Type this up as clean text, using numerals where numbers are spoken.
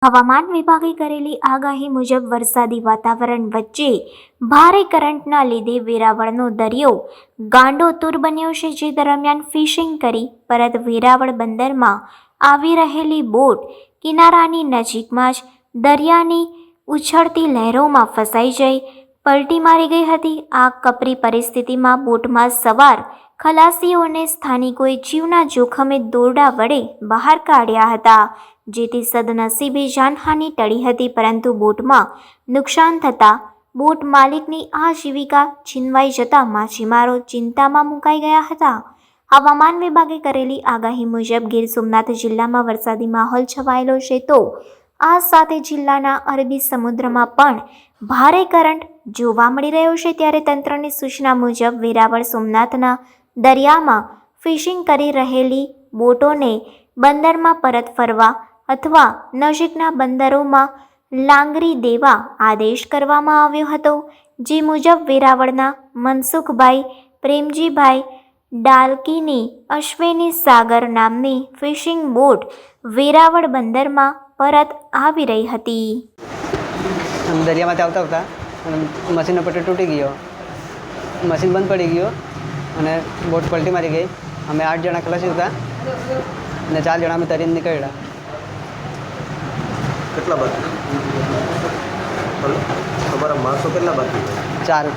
હવામાન વિભાગે કરેલી આગાહી મુજબ વરસાદી વાતાવરણ વચ્ચે ભારે કરંટના લીધે વેરાવળનો દરિયો ગાંડોતુર બન્યો છે, જે દરમિયાન ફિશિંગ કરી પરત વેરાવળ બંદરમાં આવી રહેલી બોટ કિનારાની નજીકમાં જ દરિયાની ઉછળતી લહેરોમાં ફસાઈ જઈ પલટી મારી ગઈ હતી। આ કપરી પરિસ્થિતિમાં બોટમાં સવાર ખલાસીઓને સ્થાનિકોએ જીવના જોખમે દોરડા વડે બહાર કાઢ્યા હતા, જેથી સદનસીબે જાનહાનિ ટળી હતી, પરંતુ બોટમાં નુકસાન થતાં બોટ માલિકની આજીવિકા છીનવાઈ જતા માછીમારો ચિંતામાં મુકાઈ ગયા હતા। હવામાન વિભાગે કરેલી આગાહી મુજબ ગીર સોમનાથ જિલ્લામાં વરસાદી માહોલ છવાયેલો છે, તો આ સાથે જિલ્લાના અરબી સમુદ્રમાં પણ ભારે કરંટ જોવા મળી રહ્યો છે। ત્યારે તંત્રની સૂચના મુજબ વેરાવળ સોમનાથના દરિયામાં ફિશિંગ કરી રહેલી બોટોને બંદરમાં પરત ફરવા અથવા નજીકના બંદરોમાં લાંગરી દેવા આદેશ કરવામાં આવ્યો હતો, જે મુજબ વેરાવળના મનસુખભાઈ પ્રેમજીભાઈ ડાલકીની અશ્વિની સાગર નામની ફિશિંગ બોટ વેરાવળ બંદરમાં પરત આવી રહી હતી। દરિયામાંથી આવતા આવતા મશીનનો પટ્ટો તૂટી ગયો, મશીન બંધ પડી ગયો અને બોટ પલટી મારી ગઈ। અમે 8 જણા ખલાસી હતા અને 4 જણા અમે તરીને નીકળ્યા। કેટલા બાકી તમારા માણસો કેટલા બાકી? 4